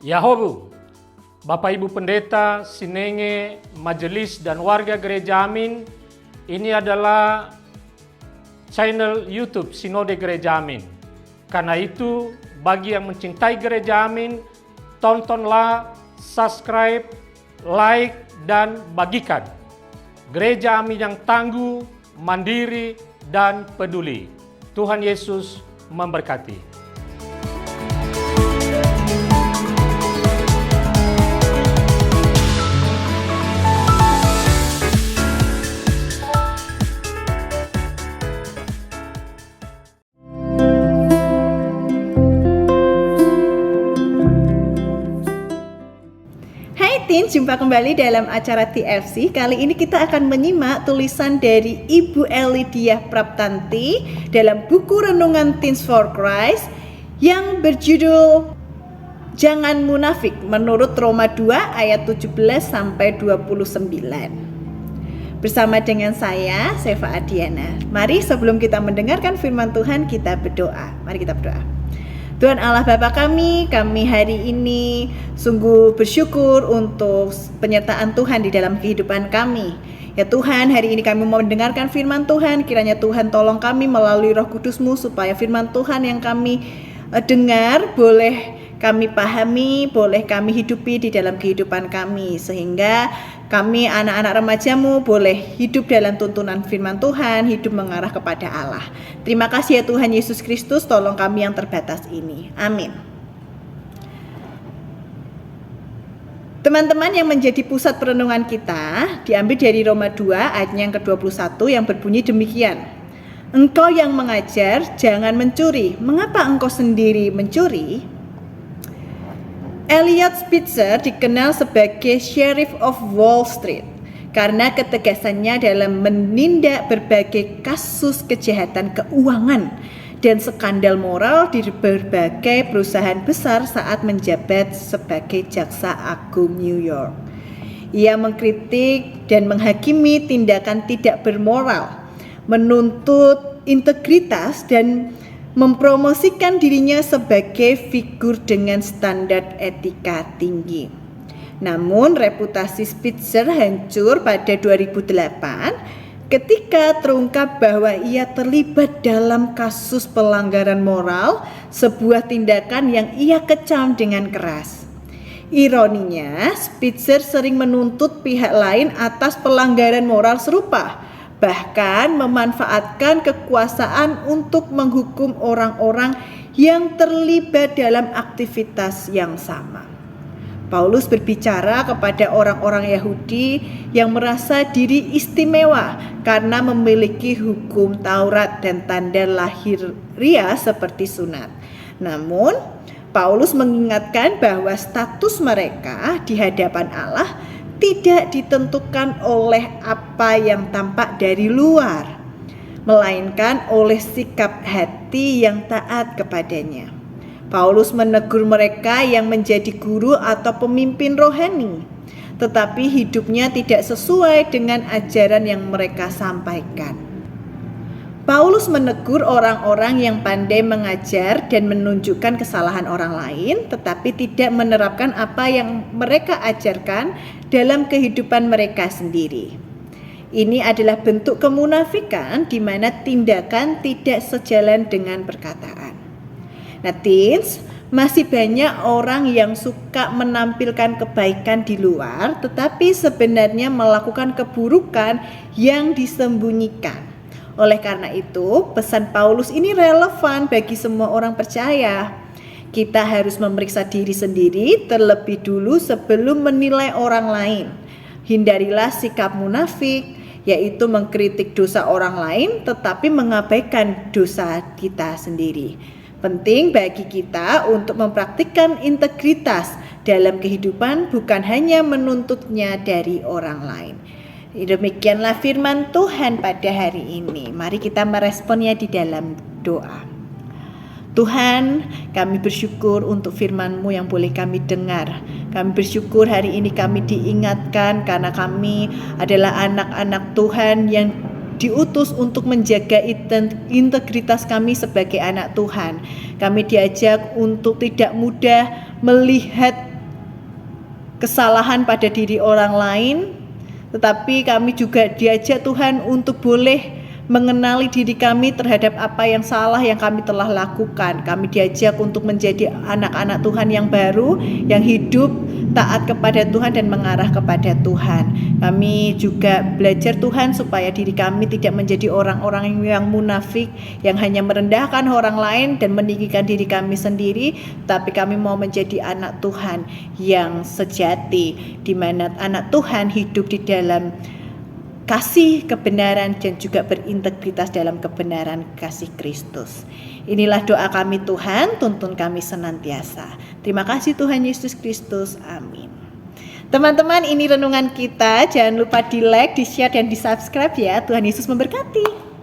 Yahobu, Bapak Ibu Pendeta, Sinenge, Majelis dan warga Gereja Amin, ini adalah channel YouTube Sinode Gereja Amin. Karena itu, bagi yang mencintai Gereja Amin, tontonlah, subscribe, like, dan bagikan. Gereja Amin yang tangguh, mandiri, dan peduli. Tuhan Yesus memberkati. Jumpa kembali dalam acara TFC. Kali ini kita akan menyimak tulisan dari Ibu Elidia Praptanti dalam buku Renungan Teens for Christ yang berjudul Jangan Munafik menurut Roma 2 ayat 17 sampai 29. Bersama dengan saya, Seva Adiana. Mari sebelum kita mendengarkan firman Tuhan, kita berdoa. Mari kita berdoa. Tuhan Allah Bapa kami hari ini sungguh bersyukur untuk penyertaan Tuhan di dalam kehidupan kami. Ya Tuhan, hari ini kami mau mendengarkan firman Tuhan, kiranya Tuhan tolong kami melalui Roh Kudus-Mu supaya firman Tuhan yang kami dengar boleh kami pahami, boleh kami hidupi di dalam kehidupan kami, sehingga kami anak-anak remaja-Mu boleh hidup dalam tuntunan firman Tuhan, hidup mengarah kepada Allah. Terima kasih ya Tuhan Yesus Kristus, tolong kami yang terbatas ini. Amin. Teman-teman, yang menjadi pusat perenungan kita diambil dari Roma 2 ayat yang ke-21 yang berbunyi demikian. Engkau yang mengajar, jangan mencuri. Mengapa engkau sendiri mencuri? Eliot Spitzer dikenal sebagai Sheriff of Wall Street karena ketegasannya dalam menindak berbagai kasus kejahatan keuangan dan skandal moral di berbagai perusahaan besar saat menjabat sebagai Jaksa Agung New York. Ia mengkritik dan menghakimi tindakan tidak bermoral, menuntut integritas dan mempromosikan dirinya sebagai figur dengan standar etika tinggi. Namun reputasi Spitzer hancur pada 2008 ketika terungkap bahwa ia terlibat dalam kasus pelanggaran moral, sebuah tindakan yang ia kecam dengan keras. Ironinya, Spitzer sering menuntut pihak lain atas pelanggaran moral serupa, bahkan memanfaatkan kekuasaan untuk menghukum orang-orang yang terlibat dalam aktivitas yang sama. Paulus berbicara kepada orang-orang Yahudi yang merasa diri istimewa karena memiliki hukum Taurat dan tanda lahiriah seperti sunat. Namun, Paulus mengingatkan bahwa status mereka di hadapan Allah tidak ditentukan oleh apa yang tampak dari luar, melainkan oleh sikap hati yang taat kepadanya. Paulus menegur mereka yang menjadi guru atau pemimpin rohani, tetapi hidupnya tidak sesuai dengan ajaran yang mereka sampaikan. Paulus menegur orang-orang yang pandai mengajar dan menunjukkan kesalahan orang lain, tetapi tidak menerapkan apa yang mereka ajarkan dalam kehidupan mereka sendiri. Ini adalah bentuk kemunafikan di mana tindakan tidak sejalan dengan perkataan. Nah, teens, masih banyak orang yang suka menampilkan kebaikan di luar, tetapi sebenarnya melakukan keburukan yang disembunyikan. Oleh karena itu, pesan Paulus ini relevan bagi semua orang percaya. Kita harus memeriksa diri sendiri terlebih dulu sebelum menilai orang lain. Hindarilah sikap munafik, yaitu mengkritik dosa orang lain tetapi mengabaikan dosa kita sendiri. Penting bagi kita untuk mempraktikkan integritas dalam kehidupan, bukan hanya menuntutnya dari orang lain. Demikianlah firman Tuhan pada hari ini. Mari kita meresponnya di dalam doa. Tuhan, kami bersyukur untuk firman-Mu yang boleh kami dengar. Kami bersyukur hari ini kami diingatkan karena kami adalah anak-anak Tuhan yang diutus untuk menjaga integritas kami sebagai anak Tuhan. Kami diajak untuk tidak mudah melihat kesalahan pada diri orang lain, tetapi kami juga diajak Tuhan untuk boleh mengenali diri kami terhadap apa yang salah yang kami telah lakukan. Kami diajak untuk menjadi anak-anak Tuhan yang baru, yang hidup taat kepada Tuhan dan mengarah kepada Tuhan. Kami juga belajar Tuhan supaya diri kami tidak menjadi orang-orang yang munafik, yang hanya merendahkan orang lain dan meninggikan diri kami sendiri, tapi kami mau menjadi anak Tuhan yang sejati, di mana anak Tuhan hidup di dalam kasih kebenaran dan juga berintegritas dalam kebenaran kasih Kristus. Inilah doa kami Tuhan, tuntun kami senantiasa. Terima kasih Tuhan Yesus Kristus. Amin. Teman-teman, ini renungan kita. Jangan lupa di like, di share, dan di subscribe ya. Tuhan Yesus memberkati.